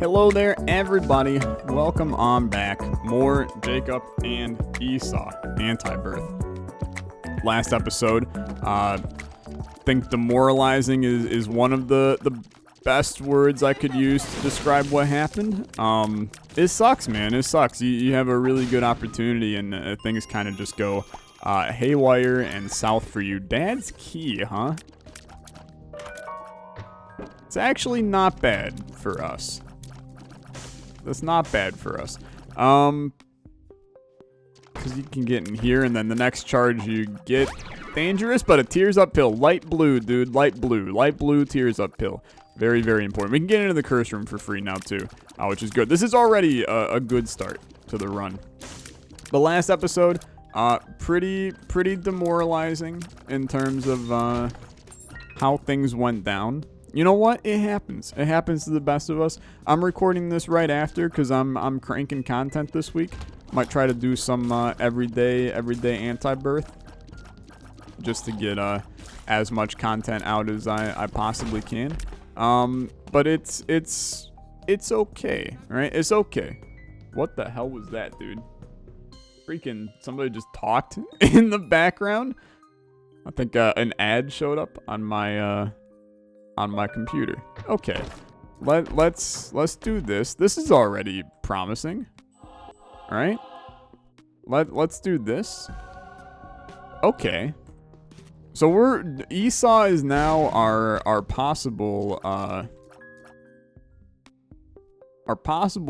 Hello there, everybody. Welcome on back. More Jacob and Esau, Antibirth. Last episode, think demoralizing is one of the best words I could use to describe what happened. It sucks, man. It sucks. You have a really good opportunity, and things kind of just go haywire and south for you. Dad's key, huh? It's actually not bad for us. That's not bad for us. Because you can get in here, and then the next charge you get dangerous, but a tears up pill. Light blue, dude. Light blue. Light blue tears up pill. Very, very important. We can get into the curse room for free now, too, which is good. This is already a good start to the run. The last episode, pretty demoralizing in terms of how things went down. You know what? It happens. It happens to the best of us. I'm recording this right after because I'm cranking content this week. Might try to do some everyday Antibirth just to get as much content out as I possibly can. But it's okay, right? It's okay. What the hell was that, dude? Freaking somebody just talked in the background. I think an ad showed up on my computer. Okay, let's do this. This is already promising. All right, let's do this. Okay, so Esau is now our possible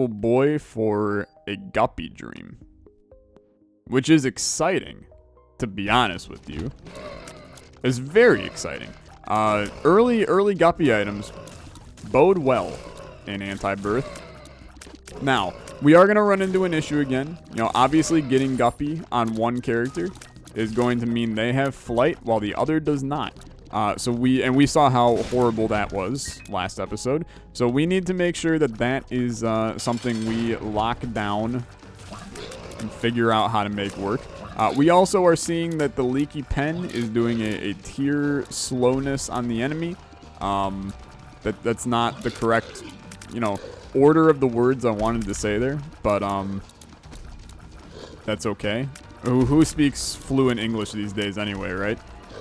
boy for a guppy dream, which is exciting, to be honest with you. It's very exciting. Early guppy items bode well in Antibirth. Now, we are going to run into an issue again. You know, obviously getting guppy on one character is going to mean they have flight while the other does not. So we saw how horrible that was last episode. So we need to make sure that is something we lock down and figure out how to make work. We also are seeing that the leaky pen is doing a tier slowness on the enemy. That's not the correct, order of the words I wanted to say there, but that's okay. Who speaks fluent English these days anyway, right?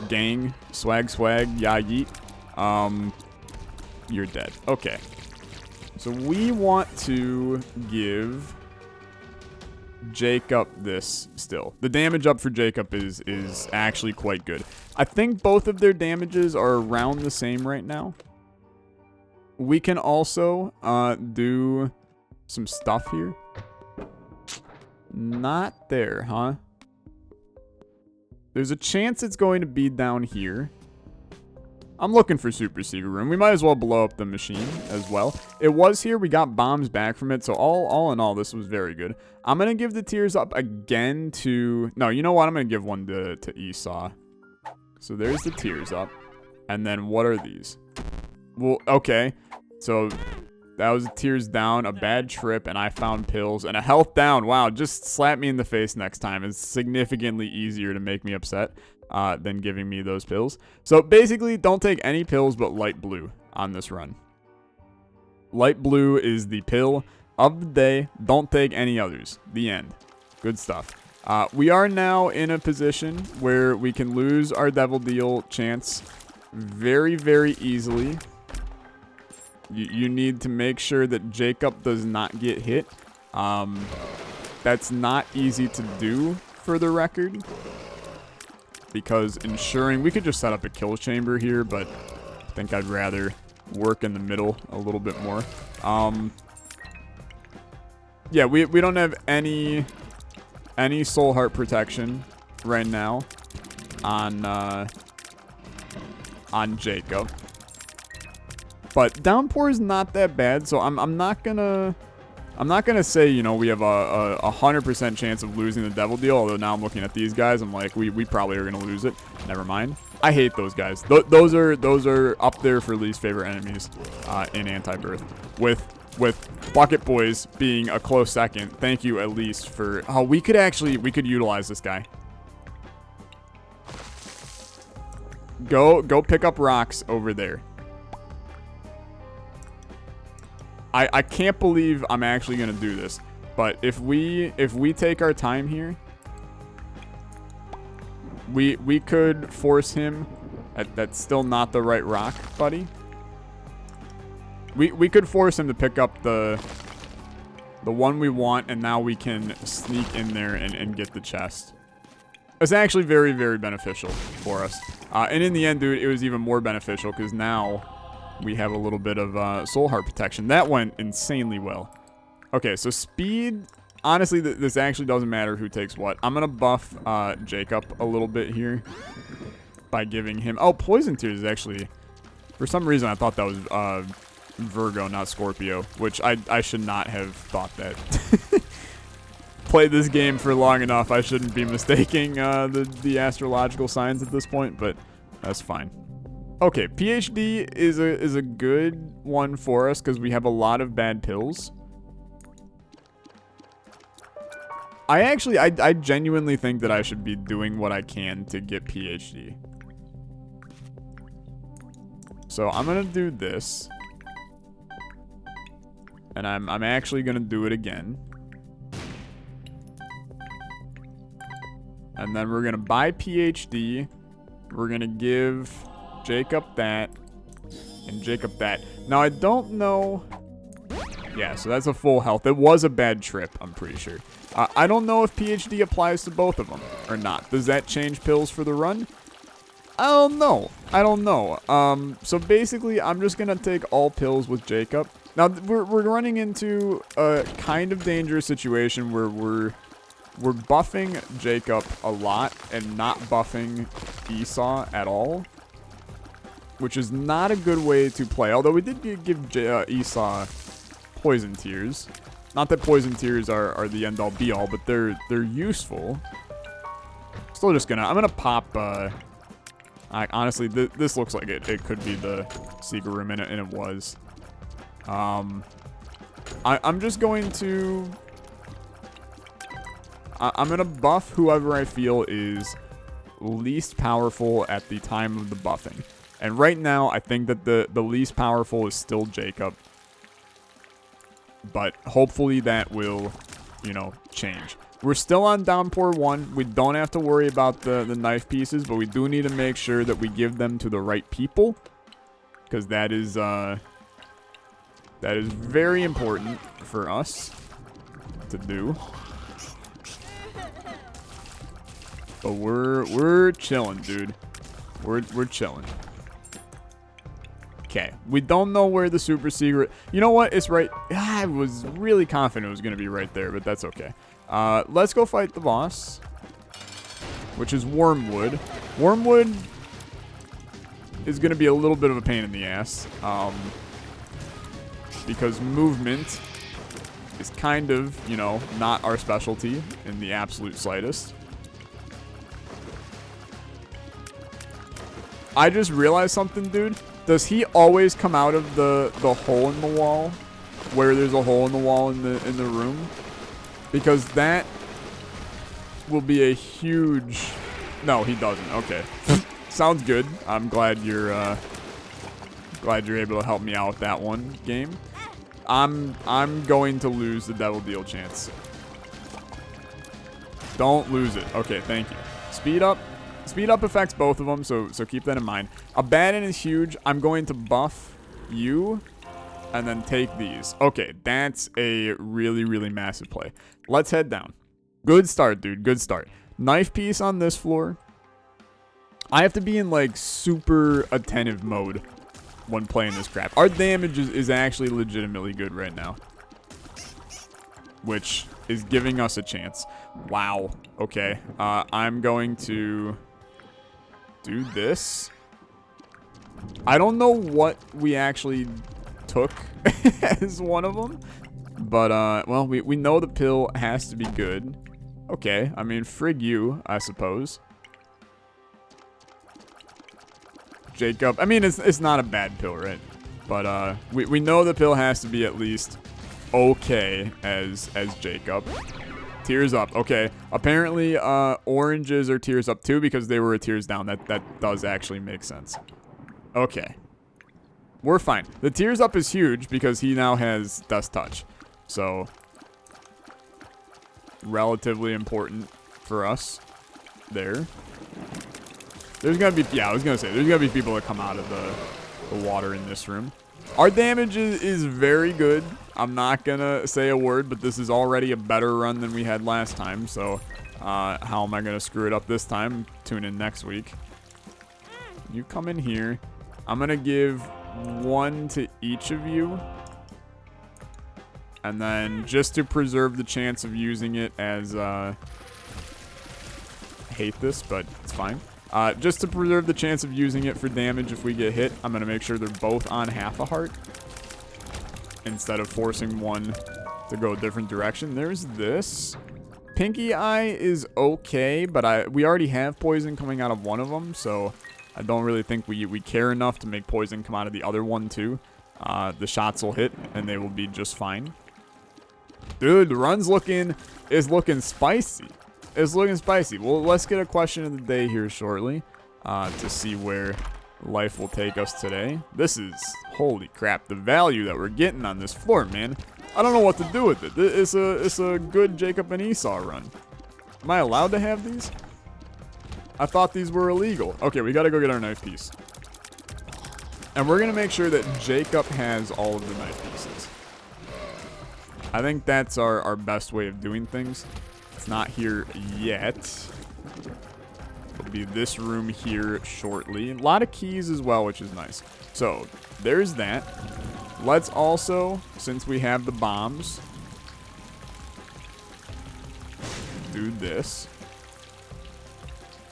Gang, swag, ya yeet. You're dead. Okay. So we want to give Jacob this still. The damage up for Jacob is actually quite good. I think both of their damages are around the same right now. We can also do some stuff here. Not there, huh? There's a chance it's going to be down here. I'm looking for Super Secret Room. We might as well blow up the machine as well. It was here. We got bombs back from it. So all in all, this was very good. I'm going to give the tears up again to... No, you know what? I'm going to give one to Esau. So there's the tears up. And then what are these? Well, okay. So that was a tears down, a bad trip, and I found pills, and a health down. Wow, just slap me in the face next time. It's significantly easier to make me upset than giving me those pills. So basically, don't take any pills but light blue on this run. Light blue is the pill of the day. Don't take any others. The end. Good stuff. We are now in a position where we can lose our Devil Deal chance very, very easily. You need to make sure that Jacob does not get hit. That's not easy to do, for the record, because ensuring... We could just set up a kill chamber here, but I think I'd rather work in the middle a little bit more. Yeah, we don't have any soul heart protection right now on Jacob. But downpour is not that bad, so I'm not gonna say, we have a 100% chance of losing the Devil Deal. Although now I'm looking at these guys, I'm like, we probably are gonna lose it. Never mind. I hate those guys. Those are up there for least favorite enemies in Antibirth. With Bucket Boys being a close second. Thank you at least for... Oh, we could utilize this guy. Go pick up rocks over there. I can't believe I'm actually going to do this. But if we take our time here, we could force him. That's still not the right rock, buddy. We could force him to pick up the one we want, and now we can sneak in there and get the chest. It's actually very, very beneficial for us. And in the end, dude, it was even more beneficial because now we have a little bit of soul heart protection. That went insanely well. Okay, so speed. Honestly, this actually doesn't matter who takes what. I'm going to buff Jacob a little bit here by giving him... Oh, Poison Tears is actually... For some reason, I thought that was Virgo, not Scorpio, which I should not have thought that. Played this game for long enough. I shouldn't be mistaking the astrological signs at this point, but that's fine. Okay, PhD is a good one for us because we have a lot of bad pills. I genuinely think that I should be doing what I can to get PhD. So I'm gonna do this. And I'm actually gonna do it again. And then we're gonna buy PhD. We're gonna give Jacob that. And Jacob that. Now I don't know. Yeah, so that's a full health. It was a bad trip, I'm pretty sure. I don't know if PhD applies to both of them or not. Does that change pills for the run? I don't know. I don't know. So basically, I'm just going to take all pills with Jacob. Now, we're running into a kind of dangerous situation where we're buffing Jacob a lot and not buffing Esau at all, which is not a good way to play. Although we did give Esau Poison Tears. Not that Poison Tears are the end-all be-all, but they're useful. Still just gonna... I'm gonna pop... honestly, this looks like it could be the secret room, and it was. I'm just going to... I'm gonna buff whoever I feel is least powerful at the time of the buffing. And right now, I think that the least powerful is still Jacob. But hopefully that will, you know, change. We're still on Downpour 1. We don't have to worry about the knife pieces, but we do need to make sure that we give them to the right people. Because that is very important for us to do. But we're chilling, dude. We're chilling. Okay, we don't know where the super secret... You know what? It's right... I was really confident it was going to be right there, but that's okay. Let's go fight the boss, which is Wormwood. Wormwood is going to be a little bit of a pain in the ass, because movement is kind of, you know, not our specialty in the absolute slightest. I just realized something, dude. Does he always come out of the hole in the wall, where there's a hole in the wall in the room? Because that will be a huge... No, he doesn't. Okay. Sounds good. I'm glad you're able to help me out with that one, game. I'm going to lose the Devil Deal chance. Don't lose it. Okay, thank you. Speed up. Speed up affects both of them, so keep that in mind. ABADDON is huge. I'm going to buff you and then take these. Okay, that's a really, really massive play. Let's head down. Good start, dude. Good start. Knife piece on this floor. I have to be in, like, super attentive mode when playing this crap. Our damage is actually legitimately good right now, which is giving us a chance. Wow. Okay. I'm going to do this. I don't know what we actually took as one of them, but well, we know the pill has to be good. Okay, I mean, frig you, I suppose. Jacob, I mean, it's not a bad pill, right? But we know the pill has to be at least okay as Jacob. Tears up. Okay. Apparently, oranges are tears up too because they were a tears down. That does actually make sense. Okay. we're fine. The tears up is huge because he now has Death's Touch. So, relatively important for us there. There's gonna be, yeah, I was gonna say, there's gonna be people that come out of the water in this room. Our damage is very good. I'm not gonna say a word, but this is already a better run than we had last time. So, how am I gonna screw it up this time? Tune in next week. You come in here. I'm gonna give 1 to each of you. And then just to preserve the chance of using it as, hate this, but it's fine. Just to preserve the chance of using it for damage if we get hit, I'm going to make sure they're both on half a heart. Instead of forcing one to go a different direction. There's this. Pinky Eye is okay, but we already have poison coming out of one of them, so I don't really think we care enough to make poison come out of the other one too. The shots will hit, and they will be just fine. Dude, the run's looking spicy. It's looking spicy. Well, let's get a question of the day here shortly to see where life will take us today. This is, holy crap, the value that we're getting on this floor, man. I don't know what to do with it. It's a good Jacob and Esau run. Am I allowed to have these? I thought these were illegal. Okay, we got to go get our knife piece. And we're going to make sure that Jacob has all of the knife pieces. I think that's our best way of doing things. It's not here yet. It'll be this room here shortly. A lot of keys as well, which is nice. So, there's that. Let's also, since we have the bombs, do this.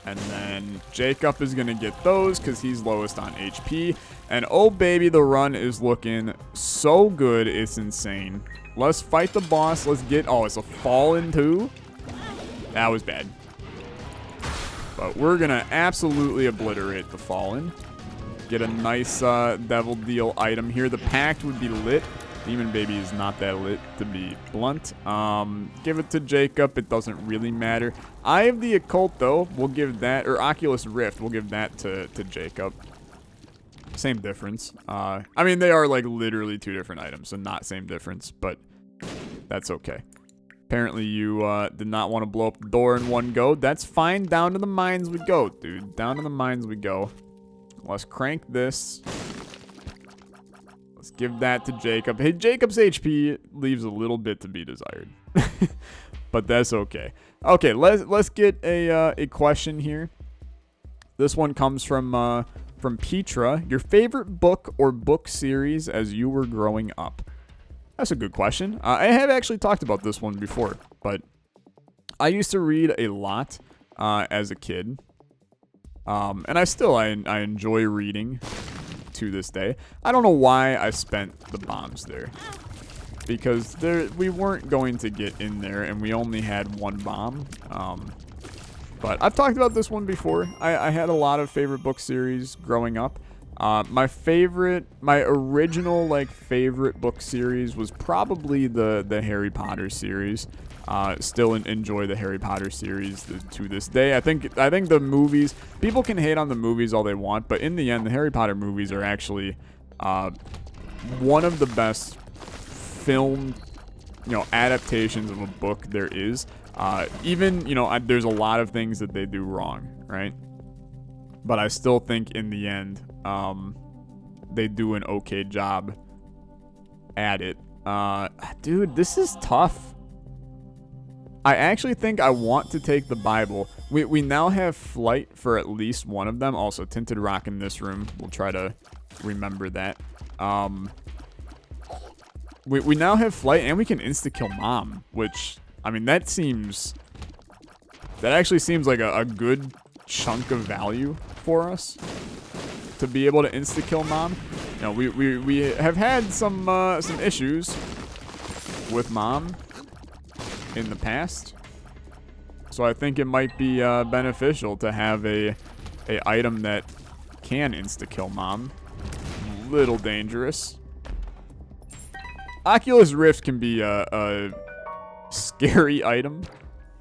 And then Jacob is going to get those because he's lowest on HP. And oh baby, the run is looking so good. It's insane. Let's fight the boss. Let's get... Oh, it's a fallen too? That was bad. But we're going to absolutely obliterate the fallen. Get a nice Devil Deal item here. The Pact would be lit. Demon Baby is not that lit, to be blunt. Give it to Jacob. It doesn't really matter. Eye of the Occult, though, we'll give that... Or Oculus Rift, we'll give that to Jacob. Same difference. I mean, they are, like, literally two different items, so not same difference, but that's okay. Apparently, you did not want to blow up the door in one go. That's fine. Down to the mines we go, dude. Down to the mines we go. Let's crank this. Let's give that to Jacob. Hey, Jacob's HP leaves a little bit to be desired. But that's okay. Okay, let's get a question here. This one comes from Petra. Your favorite book or book series as you were growing up? That's a good question. I have actually talked about this one before, but I used to read a lot as a kid. And I enjoy reading to this day. I don't know why I spent the bombs there. Because we weren't going to get in there, and we only had one bomb. But I've talked about this one before. I had a lot of favorite book series growing up. My original favorite book series was probably the Harry Potter series. Still enjoy the Harry Potter series to this day. I think the movies, people can hate on the movies all they want, but in the end, the Harry Potter movies are actually one of the best film, adaptations of a book there is. Even, there's a lot of things that they do wrong, right? But I still think in the end, they do an okay job at it. Dude, this is tough. I actually think I want to take the Bible. We now have Flight for at least one of them. Also, Tinted Rock in this room. We'll try to remember that. We now have Flight, and we can insta-kill Mom, which, I mean, that actually seems like a good chunk of value for us to be able to insta-kill Mom. We have had some issues with Mom in the past, so I think it might be beneficial to have a item that can insta-kill Mom. Little dangerous. Oculus Rift can be a scary item,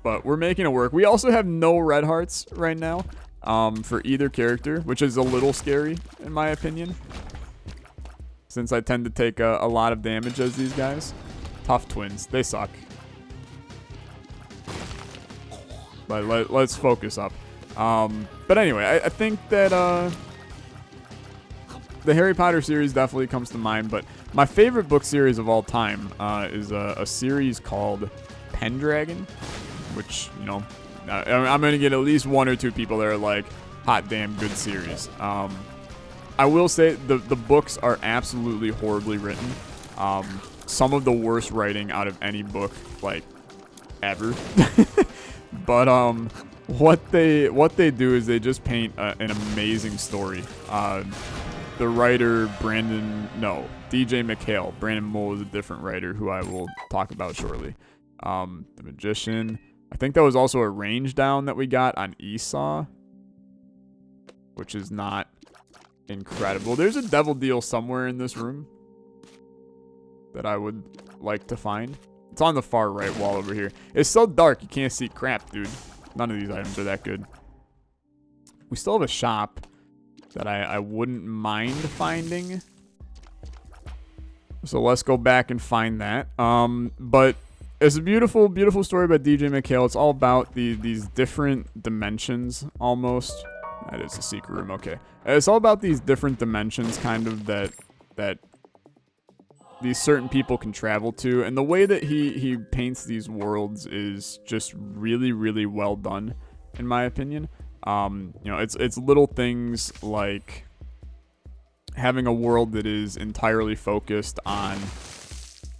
but we're making it work. We also have no red hearts right now for either character, which is a little scary in my opinion. since I tend to take a lot of damage as these guys. Tough twins. They suck. But let's focus up. But anyway, I think that the Harry Potter series definitely comes to mind. But my favorite book series of all time is a series called Pendragon, which, you know, I'm going to get at least 1 or 2 people that are like, hot damn good series. I will say the books are absolutely horribly written. Some of the worst writing out of any book, like, ever. But what they do is they just paint an amazing story. The writer DJ McHale. Brandon Mull is a different writer who I will talk about shortly. The Magician. I think that was also a range down that we got on Esau, which is not incredible. There's a devil deal somewhere in this room that I would like to find. It's on the far right wall over here. It's so dark you can't see crap, dude. None of these items are that good. We still have a shop that I wouldn't mind finding. So let's go back and find that. But it's a beautiful, beautiful story by DJ McHale. It's all about these different dimensions, almost. That is a secret room, okay. It's all about these different dimensions, kind of, that these certain people can travel to. And the way that he paints these worlds is just really, really well done, in my opinion. You know, it's little things like having a world that is entirely focused on...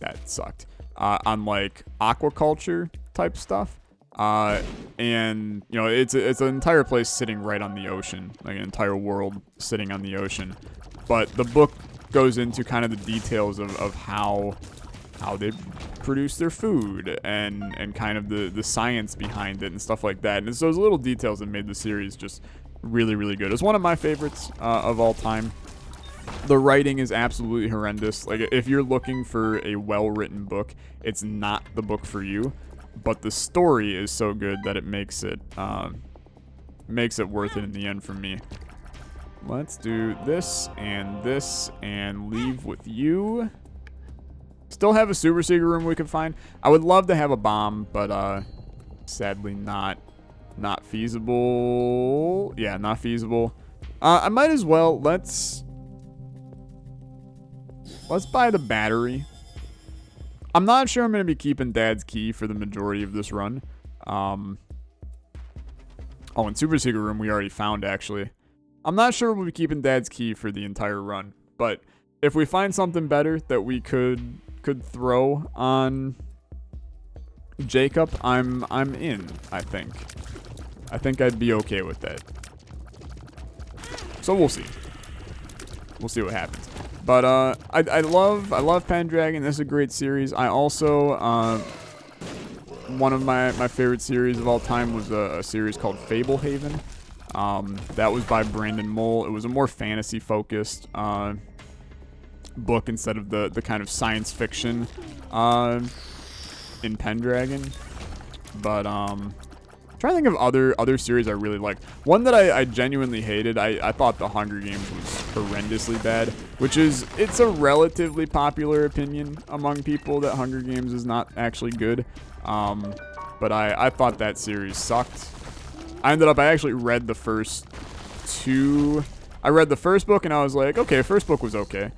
That sucked. On, like, aquaculture type stuff. And, you know, it's an entire place sitting right on the ocean. Like, an entire world sitting on the ocean. But the book goes into kind of the details of how they produce their food and kind of the science behind it and stuff like that. And it's those little details that made the series just really, really good. It's one of my favorites of all time. The writing is absolutely horrendous. Like, if you're looking for a well-written book, it's not the book for you. But the story is so good that it makes it worth it in the end for me. Let's do this and leave with you. Still have a super secret room we could find. I would love to have a bomb, but sadly not feasible. Yeah, not feasible. I might as well let's buy the battery. I'm not sure I'm going to be keeping Dad's key for the majority of this run. Oh, and super secret room we already found, actually. I'm not sure we'll be keeping Dad's key for the entire run. But if we find something better that we could throw on Jacob, I'm in, I think. I think I'd be okay with that. So we'll see. We'll see what happens. But I love Pendragon. This is a great series. I also one of my favorite series of all time was a series called Fablehaven. That was by Brandon Mull. It was a more fantasy focused book instead of the kind of science fiction in Pendragon. But trying to think of other series I really liked. One that I genuinely hated, I thought The Hunger Games was horrendously bad, which is, it's a relatively popular opinion among people that Hunger Games is not actually good. But I thought that series sucked. I actually read the first 2. I read the first book and I was like, okay, first book was okay.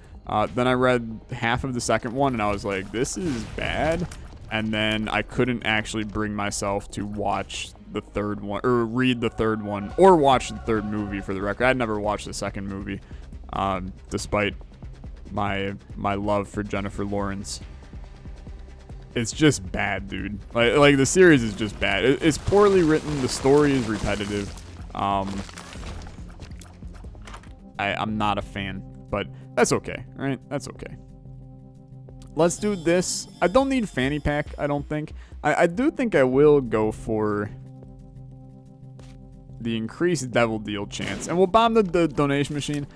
Then I read half of the second one and I was like, this is bad. And then I couldn't actually bring myself to watch the third one, or read the third one, or watch the third movie, for the record. I'd never watched the second movie, despite my love for Jennifer Lawrence. It's just bad, dude. Like the series is just bad. It's poorly written. The story is repetitive. I'm not a fan, but that's okay, right? That's okay. Let's do this. I don't need fanny pack, I don't think. I do think I will go for the increased devil deal chance. And we'll bomb the donation machine.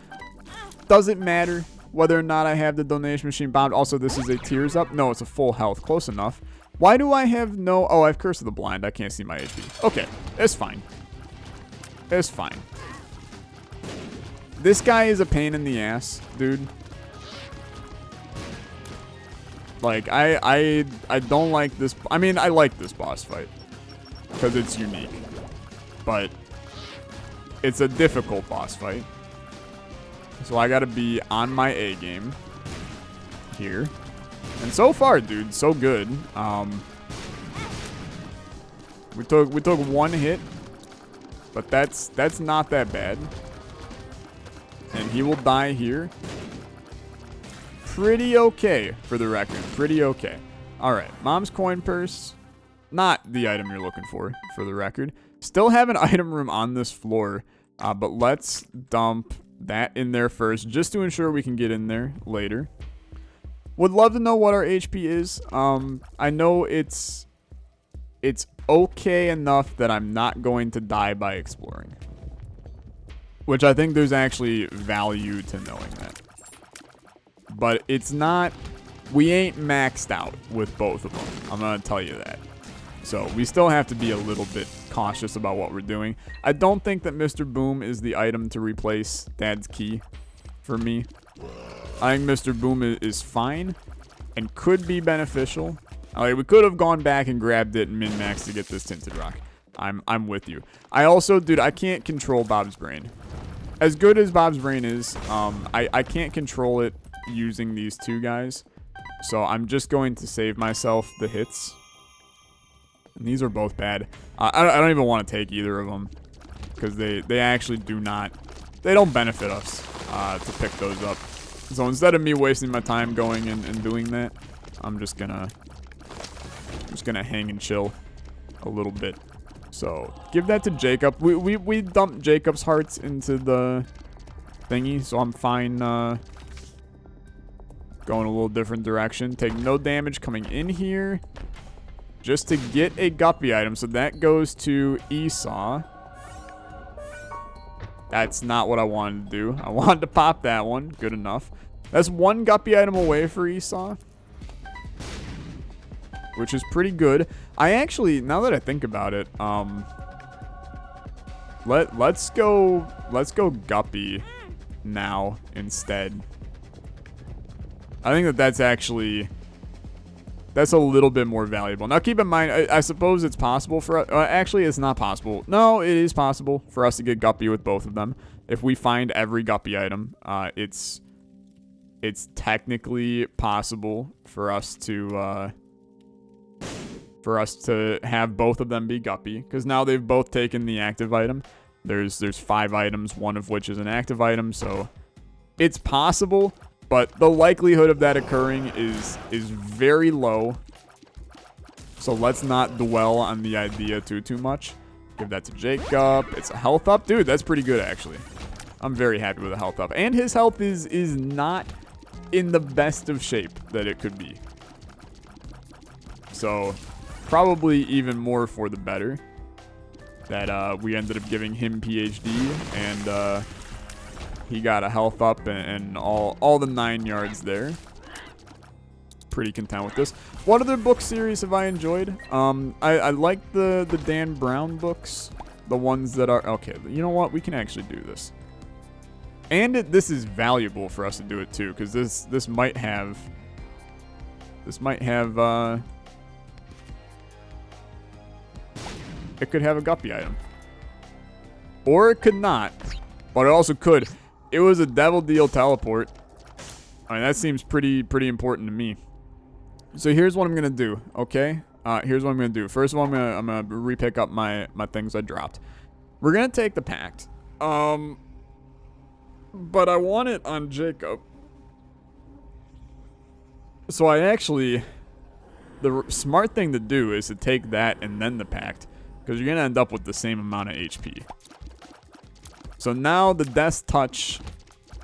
Doesn't matter whether or not I have the donation machine bombed. Also, this is a tears up. No, it's a full health. Close enough. Why do I have no... Oh, I have Curse of the Blind. I can't see my HP. Okay, it's fine. It's fine. This guy is a pain in the ass, dude. Like, I don't like this. I mean, I like this boss fight because it's unique, but it's a difficult boss fight. So I gotta be on my A game here. And so far, dude, so good. We took one hit, but that's not that bad. And he will die here. Pretty okay for the record. Pretty okay. All right, Mom's coin purse. Not the item you're looking for the record. Still have an item room on this floor, but let's dump that in there first, just to ensure we can get in there later. Would love to know what our HP is. I know it's okay enough that I'm not going to die by exploring, which I think there's actually value to knowing that. But it's not, we ain't maxed out with both of them. I'm going to tell you that. So we still have to be a little bit cautious about what we're doing. I don't think that Mr. Boom is the item to replace Dad's key for me. I think Mr. Boom is fine and could be beneficial. Like, we could have gone back and grabbed it and min-maxed to get this Tinted Rock. I'm with you. I also, dude, I can't control Bob's Brain. As good as Bob's Brain is, I can't control it using these two guys. So I'm just going to save myself the hits. And these are both bad. I don't even want to take either of them, because they actually do not, they don't benefit us to pick those up. So instead of me wasting my time going and doing that, I'm just gonna hang and chill a little bit. So give that to Jacob. We dumped Jacob's hearts into the thingy, so I'm fine going a little different direction. Take no damage coming in here just to get a guppy item. So that goes to Esau. That's not what I wanted to do. I wanted to pop that one. Good enough. That's one guppy item away for Esau, which is pretty good. I actually, now that I think about it, let's go guppy now instead. I think that's actually, that's a little bit more valuable. Now keep in mind, I suppose it's possible for us. Actually, it's not possible. No, it is possible for us to get guppy with both of them. If we find every guppy item, it's technically possible for us to have both of them be guppy, because now they've both taken the active item. There's 5 items, one of which is an active item, so it's possible, but the likelihood of that occurring is very low. So let's not dwell on the idea too much. Give that to Jacob. It's a health up. Dude, that's pretty good, actually. I'm very happy with a health up. And his health is not in the best of shape that it could be. So probably even more for the better that we ended up giving him PhD, and he got a health up and all the 9 yards there. Pretty content with this. What other book series have I enjoyed? I like the Dan Brown books, the ones that are okay. You know what? We can actually do this, and this is valuable for us to do it too, because this might have it could have a guppy item, or it could not, but it also could. It was a Devil Deal teleport. I mean, that seems pretty important to me. So here's what I'm gonna do. Okay, here's what I'm gonna do. First of all, I'm gonna repick up my things I dropped. We're gonna take the pact. But I want it on Jacob. So I actually, the smart thing to do is to take that and then the pact, because you're gonna end up with the same amount of HP. So now the Death Touch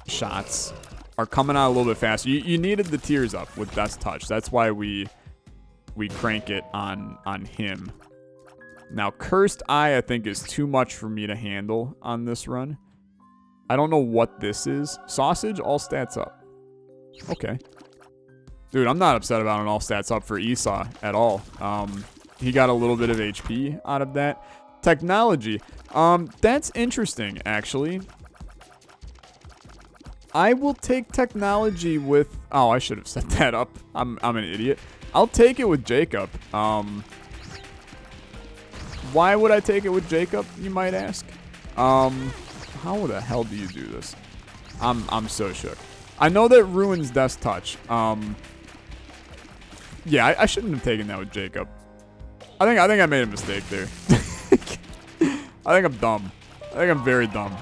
shots are coming out a little bit faster. You needed the tears up with Death Touch. That's why we crank it on him. Now Cursed Eye, I think, is too much for me to handle on this run. I don't know what this is. Sausage, all stats up. Okay. Dude, I'm not upset about an all stats up for Esau at all. He got a little bit of HP out of that. Technology. That's interesting, actually. I will take technology with... Oh, I should have set that up. I'm an idiot. I'll take it with Jacob. Why would I take it with Jacob, you might ask? How the hell do you do this? I'm so shook. I know that ruins Death's Touch. Yeah, I shouldn't have taken that with Jacob. I think I made a mistake there. I think I'm dumb. I think I'm very dumb.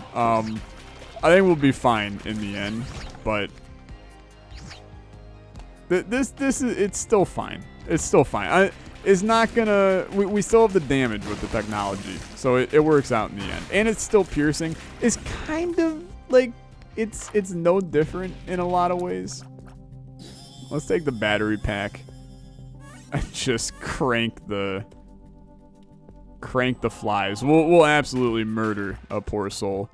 I think we'll be fine in the end, but this is, it's still fine. It's still fine. It's not gonna, we still have the damage with the technology, so it works out in the end. And it's still piercing. It's kind of like, it's no different in a lot of ways. Let's take the battery pack and just crank the flies. We'll absolutely murder a poor soul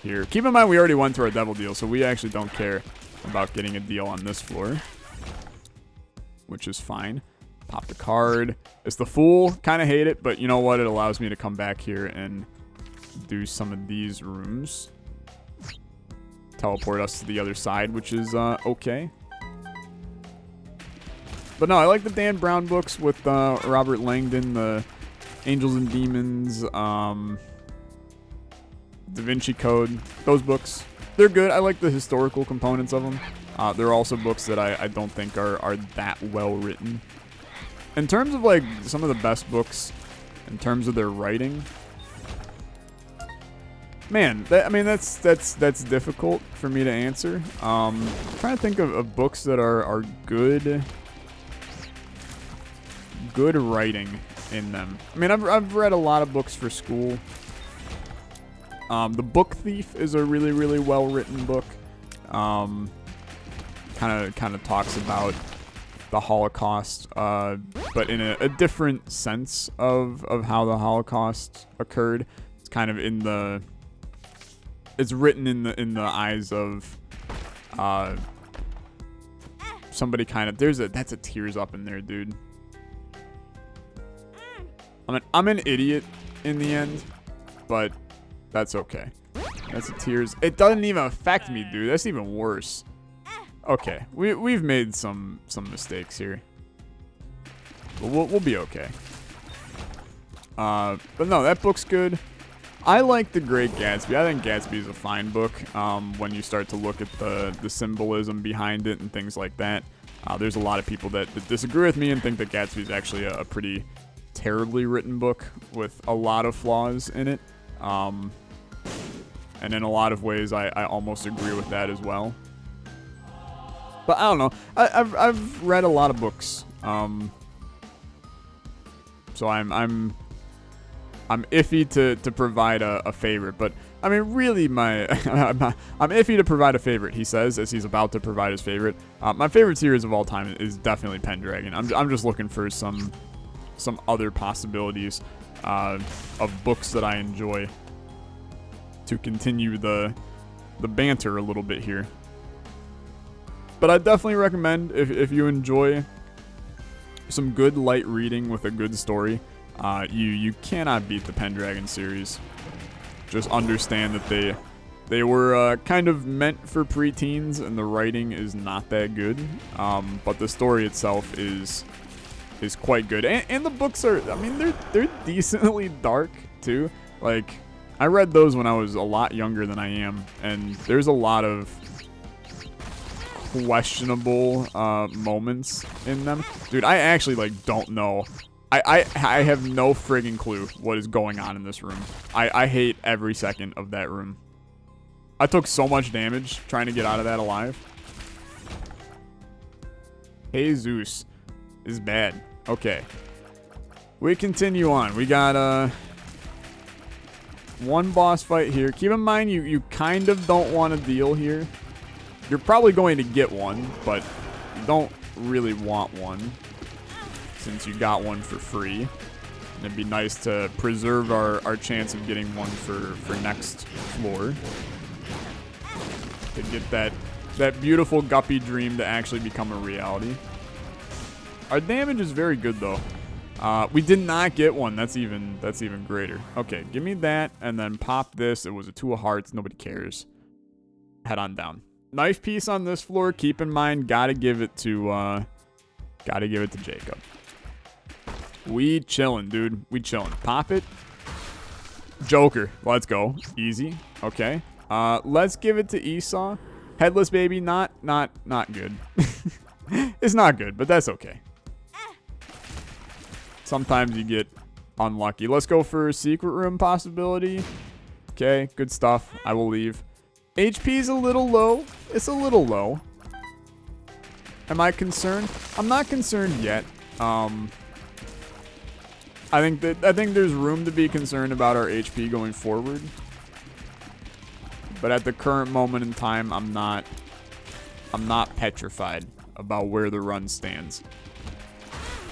here. Keep in mind we already went to our devil deal, so we actually don't care about getting a deal on this floor, which is fine. Pop the card. It's the Fool. Kind of hate it, but you know what? It allows me to come back here and do some of these rooms. Teleport us to the other side, which is okay. But no, I like the Dan Brown books with Robert Langdon, the Angels and Demons, Da Vinci Code. Those books, they're good. I like the historical components of them. They're also books that I don't think are that well written. In terms of like some of the best books, in terms of their writing, man, I mean that's difficult for me to answer. I'm trying to think of books that are good writing in them. I mean, I've read a lot of books for school. The Book Thief is a really well written book. Kind of talks about the Holocaust, but in a different sense of how the Holocaust occurred. It's kind of it's written in the eyes of somebody kind of, that's a tears up in there, dude. I'm an idiot in the end, but that's okay. That's a tears. It doesn't even affect me, dude. That's even worse. Okay, we've made some mistakes here, but we'll be okay. But no, that book's good. I like The Great Gatsby. I think Gatsby is a fine book. When you start to look at the symbolism behind it and things like that, there's a lot of people that disagree with me and think that Gatsby is actually a pretty terribly written book with a lot of flaws in it. And in a lot of ways, I almost agree with that as well. But I don't know. I've read a lot of books, so I'm iffy to provide a favorite. But I mean, really, I'm iffy to provide a favorite. He says as he's about to provide his favorite. My favorite series of all time is definitely Pendragon. I'm just looking for some other possibilities of books that I enjoy to continue the banter a little bit here. But I definitely recommend, if you enjoy some good light reading with a good story, you cannot beat the Pendragon series. Just understand that they were kind of meant for preteens, and the writing is not that good. But the story itself is quite good, and the books are, I mean, they're decently dark too. Like, I read those when I was a lot younger than I am, and there's a lot of questionable moments in them. Dude, I actually like don't know. I have no friggin' clue what is going on in this room. I hate every second of that room. I took so much damage trying to get out of that alive. Jesus is bad. Okay. We continue on. We got one boss fight here. Keep in mind you kind of don't want to deal here. You're probably going to get one, but you don't really want one since you got one for free. And it'd be nice to preserve our chance of getting one for next floor. To get that beautiful guppy dream to actually become a reality. Our damage is very good though. We did not get one. That's even greater. Okay, give me that and then pop this. It was a 2 of hearts. Nobody cares. Head on down. Knife piece on this floor. Keep in mind, gotta give it to Jacob. We chillin', dude. We chillin'. Pop it. Joker. Let's go. Easy. Okay. Let's give it to Esau. Headless baby. Not good. It's not good, but that's okay. Sometimes you get unlucky. Let's go for a secret room possibility. Okay. Good stuff. I will leave. HP's a little low. It's a little low. Am I concerned? I'm not concerned yet. I think there's room to be concerned about our HP going forward. But at the current moment in time, I'm not petrified about where the run stands.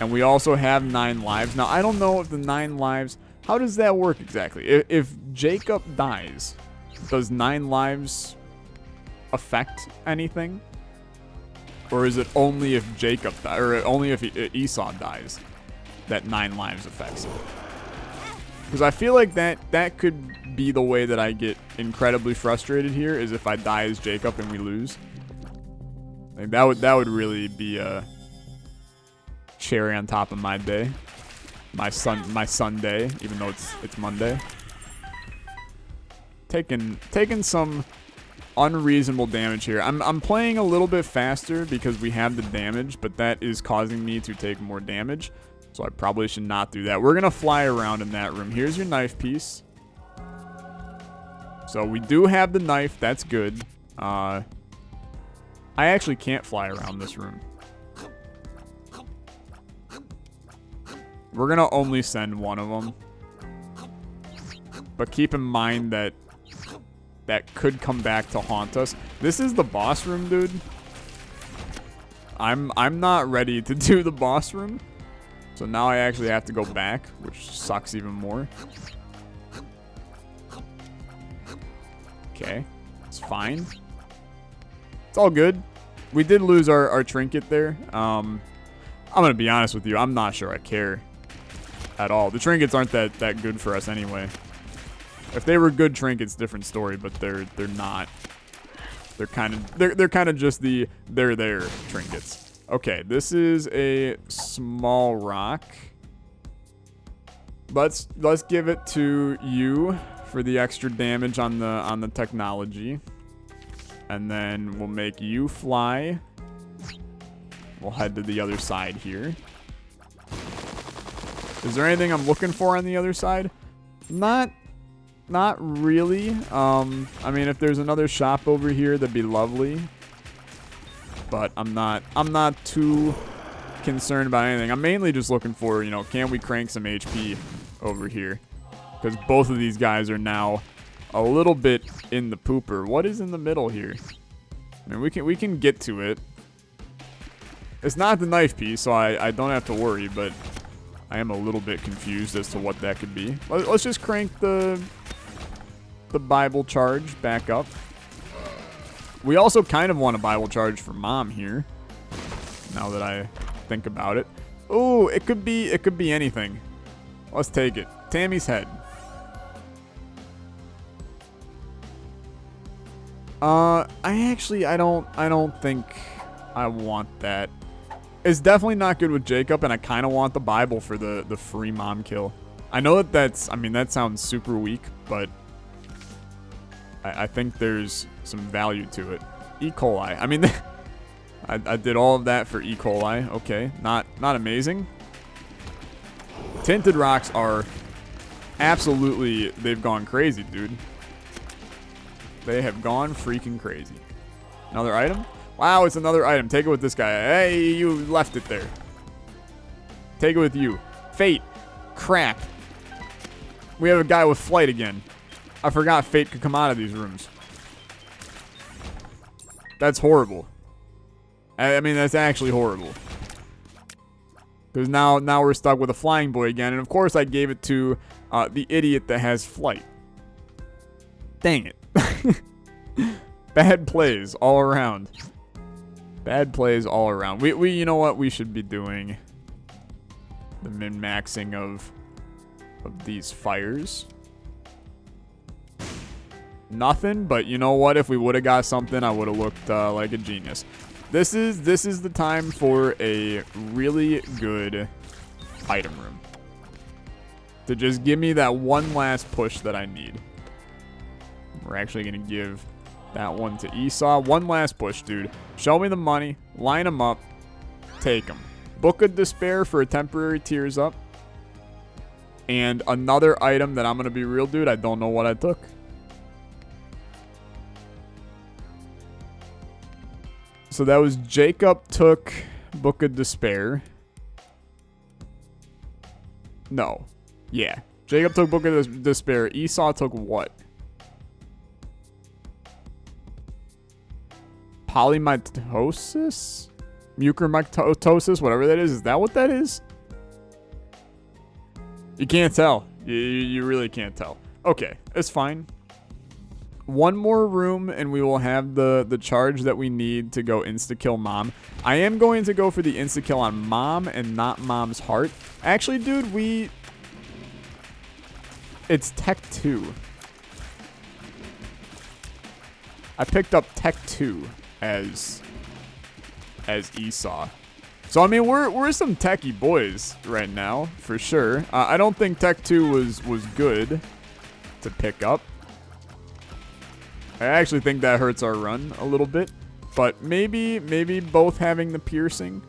And we also have 9 lives. Now, I don't know if the 9 lives, how does that work exactly? If Jacob dies, does 9 lives affect anything? Or is it only if Jacob or only if Esau dies that 9 lives affects it? Because I feel like that could be the way that I get incredibly frustrated here, is if I die as Jacob and we lose. Like that would really be a cherry on top of my day. My Sunday, even though it's Monday. Taking some unreasonable damage here. I'm playing a little bit faster because we have the damage, but that is causing me to take more damage. So I probably should not do that. We're going to fly around in that room. Here's your knife piece. So we do have the knife. That's good. I actually can't fly around this room. We're going to only send one of them. But keep in mind that could come back to haunt us. This is the boss room, dude. I'm not ready to do the boss room. So now I actually have to go back, which sucks even more. Okay. It's fine. It's all good. We did lose our trinket there. I'm going to be honest with you. I'm not sure I care at all. The trinkets aren't that good for us anyway. If they were good trinkets, different story, but they're not. They're kind of just the they're there trinkets. Okay, this is a small rock. Let's give it to you for the extra damage on the technology. And then we'll make you fly. We'll head to the other side here. Is there anything I'm looking for on the other side? Not really. I mean, if there's another shop over here, that'd be lovely. But I'm not too concerned about anything. I'm mainly just looking for, can we crank some HP over here? Because both of these guys are now a little bit in the pooper. What is in the middle here? I mean, we can get to it. It's not the knife piece, so I don't have to worry, but I am a little bit confused as to what that could be. Let's just crank the Bible charge back up. We also kind of want a Bible charge for Mom here, now that I think about it. Oh, it could be anything. Let's take it. Tammy's head. I don't think I want that. It's definitely not good with Jacob, and I kind of want the Bible for the free mom kill. I know that sounds super weak, but I think there's some value to it. E. coli. I mean, I did all of that for E. coli. Okay, not amazing. Tinted rocks are absolutely, they've gone crazy, dude. They have gone freaking crazy. Another item? Wow, it's another item. Take it with this guy. Hey, you left it there. Take it with you. Fate. Crap. We have a guy with flight again. I forgot Fate could come out of these rooms. That's horrible. I mean, that's actually horrible. Because now we're stuck with a flying boy again. And of course I gave it to the idiot that has flight. Dang it. Bad plays all around. Bad plays all around. We you know what? We should be doing the min-maxing of these fires. nothing, but you know what? If we would have got something, I would have looked like a genius. This is the time for a really good item room. To just give me that one last push that I need. We're actually going to give that one to Esau. One last push, dude. Show me the money. Line them up. Take them. Book of Despair for a temporary tears up. And another item that I'm going to be real, dude. I don't know what I took. So that was Jacob took Book of Despair. No. Yeah. Jacob took Book of Despair. Esau took what? Polymitosis? Mucormycosis? Whatever that is. Is that what that is? You can't tell. You really can't tell. Okay. It's fine. One more room and we will have the charge that we need to go insta-kill Mom. I am going to go for the insta-kill on Mom and not Mom's heart. Actually, dude, it's Tech 2. I picked up Tech 2 as Esau. So, I mean, we're some techie boys right now, for sure. I don't think Tech 2 was good to pick up. I actually think that hurts our run a little bit. But maybe both having the piercing,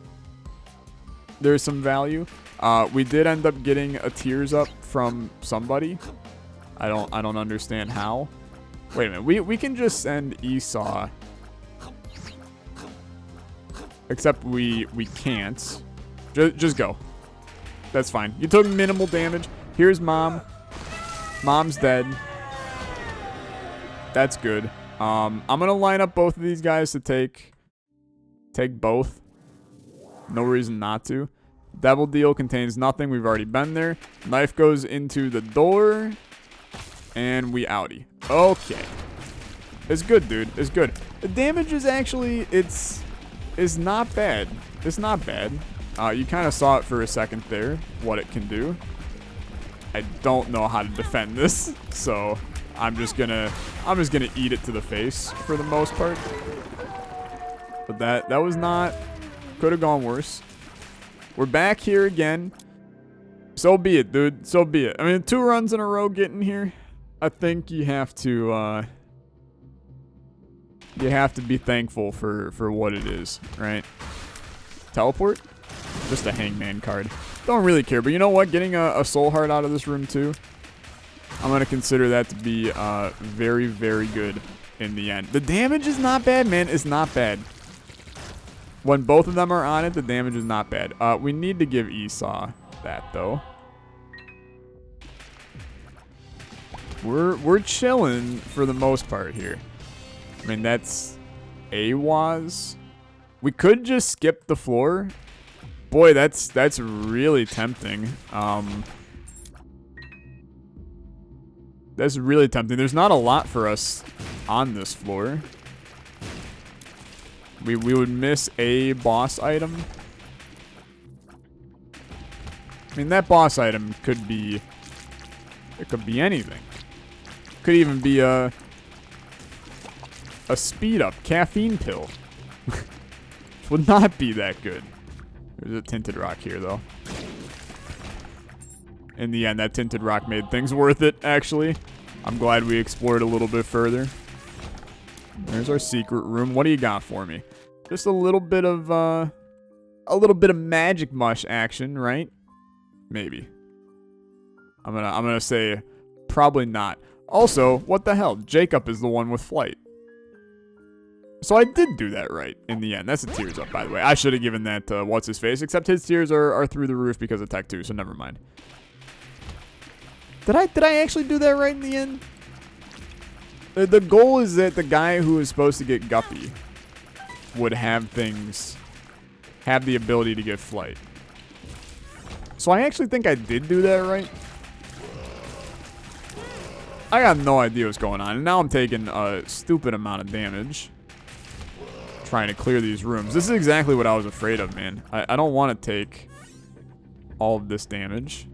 there's some value. We did end up getting a tears up from somebody. I don't understand how. Wait a minute. We can just send Esau. Except we can't. Just go. That's fine. You took minimal damage. Here's Mom. Mom's dead. That's good. I'm gonna line up both of these guys to take both. No reason not to. Devil Deal contains nothing. We've already been there. Knife goes into the door. And we outie. Okay. It's good, dude. It's good. The damage is actually, it's not bad. It's not bad. You kind of saw it for a second there, what it can do. I don't know how to defend this, so I'm just gonna eat it to the face for the most part. But that was not, could have gone worse. We're back here again. So be it, dude. So be it. I mean, 2 runs in a row getting here. I think you have to be thankful for what it is, right? Teleport? Just a hangman card. Don't really care, but you know what? Getting a soul heart out of this room too, I'm going to consider that to be very, very good in the end. The damage is not bad, man. It's not bad. When both of them are on it, the damage is not bad. We need to give Esau that, though. We're chilling for the most part here. I mean, that's AWAS. We could just skip the floor. Boy, that's really tempting. That's really tempting. There's not a lot for us on this floor. We would miss a boss item. I mean, that boss item could be... It could be anything. Could even be a speed up caffeine pill. Which would not be that good. There's a tinted rock here, though. In the end, that tinted rock made things worth it, actually. I'm glad we explored a little bit further. There's our secret room. What do you got for me? Just a little bit of magic mush action, right? Maybe. I'm gonna say probably not. Also, what the hell? Jacob is the one with flight. So I did do that right in the end. That's a tears up, by the way. I should have given that to what's his face, except his tears are through the roof because of Tech 2, so never mind. Did I actually do that right in the end? The goal is that the guy who is supposed to get Guppy would have the ability to get flight. So I actually think I did do that right. I got no idea what's going on. And now I'm taking a stupid amount of damage. Trying to clear these rooms. This is exactly what I was afraid of, man. I don't want to take all of this damage.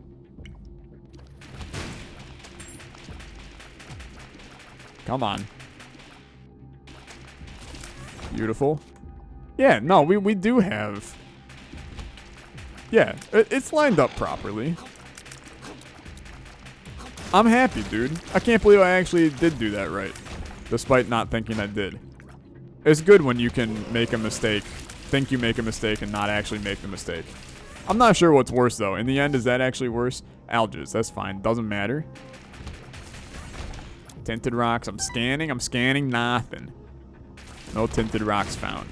Come on. Beautiful. Yeah, no, we do have... Yeah, it's lined up properly. I'm happy, dude. I can't believe I actually did do that right, despite not thinking I did. It's good when you can make a mistake, think you make a mistake, and not actually make the mistake. I'm not sure what's worse, though. In the end, is that actually worse? Alges, that's fine. Doesn't matter. Tinted rocks. I'm scanning. Nothing. No tinted rocks found.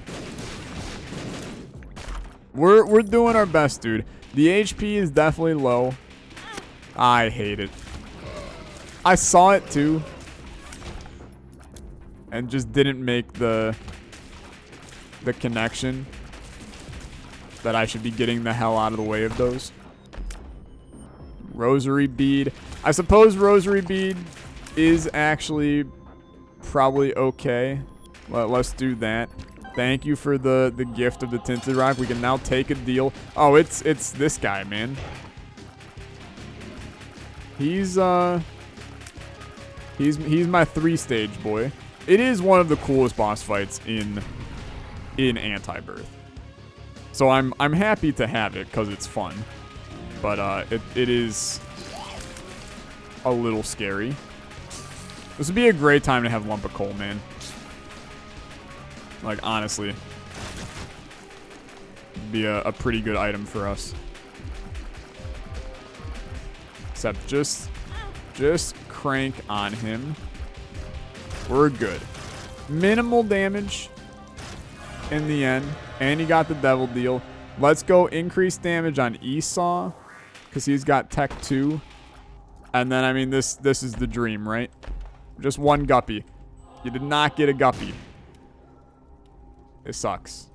We're doing our best, dude. The HP is definitely low. I hate it. I saw it too. And just didn't make the connection that I should be getting the hell out of the way of those. Rosary bead. I suppose rosary bead is actually probably okay. Let's do that. Thank you for the gift of the tinted rock. We can now take a deal. Oh, it's this guy, man. He's my 3-stage boy. It is one of the coolest boss fights in Antibirth. So I'm happy to have it because it's fun. But it is a little scary. This would be a great time to have Lump of Coal, man. Like, honestly. Be a pretty good item for us. Except just crank on him. We're good. Minimal damage in the end. And he got the devil deal. Let's go increase damage on Esau. Because he's got Tech 2. And then, I mean, this is the dream, right? Just one guppy. You did not get a guppy. It sucks.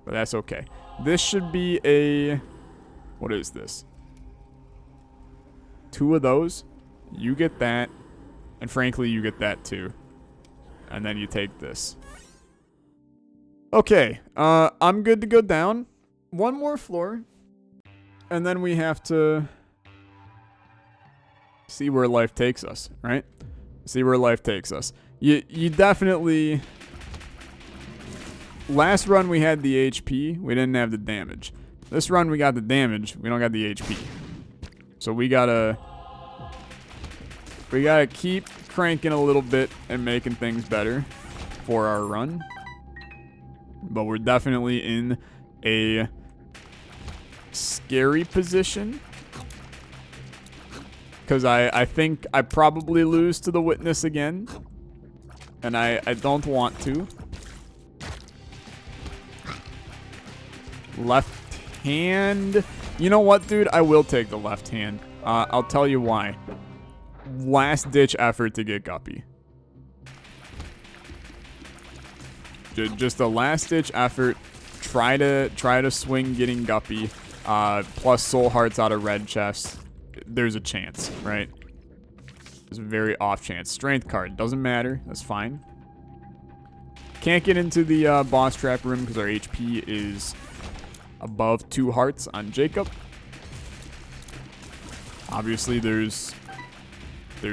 But that's okay. This should be a... What is this? 2 of those. You get that. And frankly, you get that too. And then you take this. Okay. I'm good to go down. One more floor. And then we have to... see where life takes us, right? See where life takes us. You definitely... Last run we had the HP. We didn't have the damage. This run we got the damage. We don't got the HP. So we gotta keep cranking a little bit and making things better for our run. But we're definitely in a scary position. Because I think I probably lose to the Witness again. And I don't want to. Left hand. You know what, dude? I will take the left hand. I'll tell you why. Last ditch effort to get Guppy. Just a last ditch effort. Try to swing getting Guppy. Plus soul hearts out of red chest. There's a chance, right? There's a very off chance. Strength card doesn't matter. That's fine. Can't get into the boss trap room because our HP is above 2 hearts on Jacob. Obviously, there's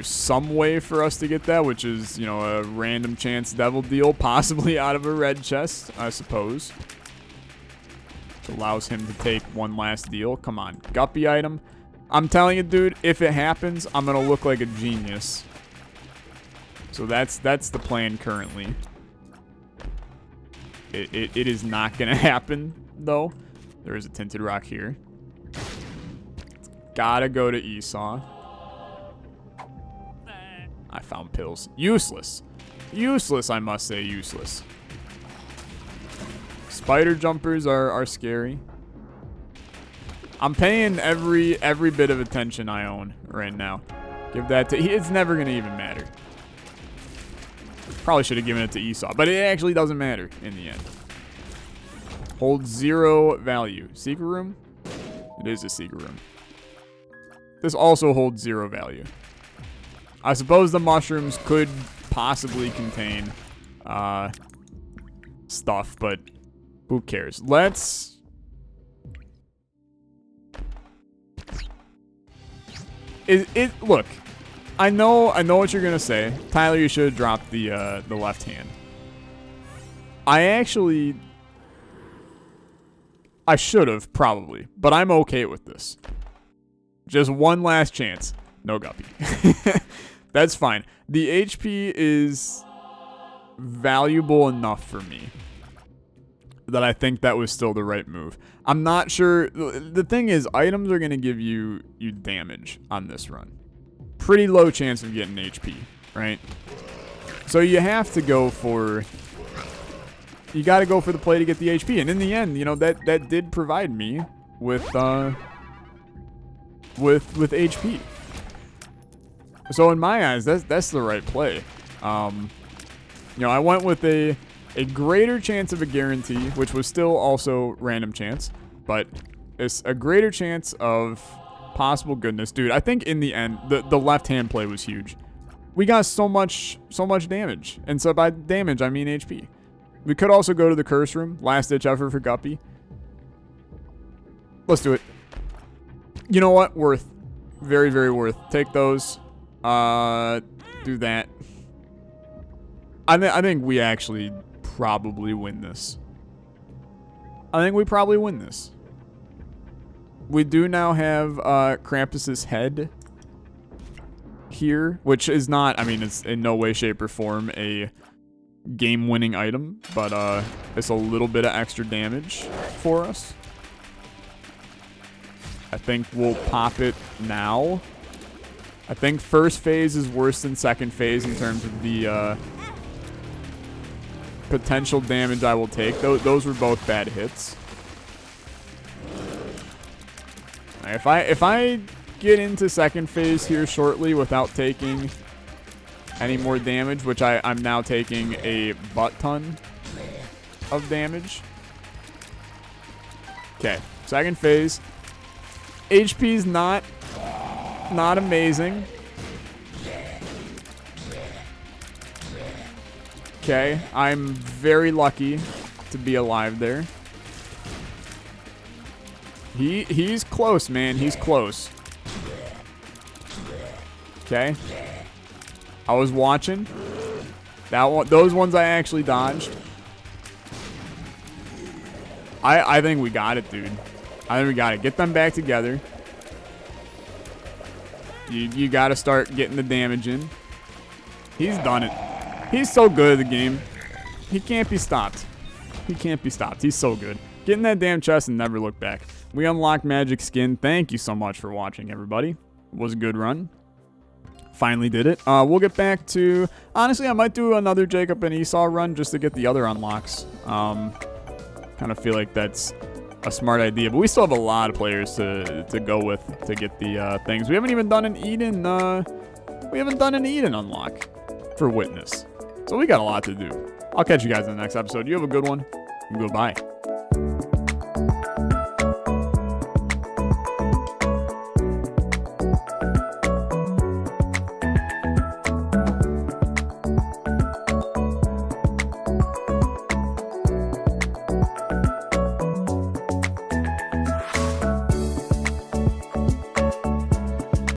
some way for us to get that, which is, you know, a random chance devil deal, possibly out of a red chest, I suppose. Which allows him to take one last deal. Come on, Guppy item. I'm telling you, dude, if it happens, I'm gonna look like a genius. So that's the plan currently. It is not gonna happen, though. There is a tinted rock here. Gotta go to Esau. I found pills. Useless. Useless, I must say, useless. Spider jumpers are scary. I'm paying every bit of attention I own right now. Give that to... It's never going to even matter. Probably should have given it to Esau, but it actually doesn't matter in the end. Hold 0 value. Secret room? It is a secret room. This also holds 0 value. I suppose the mushrooms could possibly contain stuff, but who cares? Let's... Look, I know what you're gonna say. Tyler, you should have dropped the left hand. I should have, probably. But I'm okay with this. Just one last chance. No guppy. That's fine. The HP is valuable enough for me that I think that was still the right move. I'm not sure. The thing is, items are going to give you damage on this run. Pretty low chance of getting HP, right? So you have to go for... You got to go for the play to get the HP. And in the end, you know, that did provide me with HP. So in my eyes, that's the right play. You know, I went with a greater chance of a guarantee, which was still also random chance, but it's a greater chance of possible goodness. Dude, I think in the end, the left-hand play was huge. We got so much damage. And so by damage, I mean HP. We could also go to the curse room. Last-ditch effort for Guppy. Let's do it. You know what? Worth. Very, very worth. Take those. Do that. I think we actually probably win this. I think we probably win this. We do now have Krampus's head here, which is not, I mean, it's in no way, shape, or form a game-winning item, but it's a little bit of extra damage for us. I think we'll pop it now. I think first phase is worse than second phase in terms of the potential damage I will take. Those were both bad hits. If I get into second phase here shortly without taking any more damage, which I'm now taking a butt ton of damage. Okay, second phase. HP's not amazing. Okay, I'm very lucky to be alive there. He's close, man. He's close. Okay. I was watching. Those ones I actually dodged. I think we got it, dude. I think we got it. Get them back together. You got to start getting the damage in. He's done it. He's so good at the game. He can't be stopped. He can't be stopped. He's so good. Get in that damn chest and never look back. We unlocked Magic Skin. Thank you so much for watching, everybody. It was a good run. Finally did it. We'll get back to... Honestly, I might do another Jacob and Esau run just to get the other unlocks. Kind of feel like that's a smart idea. But we still have a lot of players to go with to get the things. We haven't even done an Eden... we haven't done an Eden unlock for Witness. So we got a lot to do. I'll catch you guys in the next episode. You have a good one. And goodbye.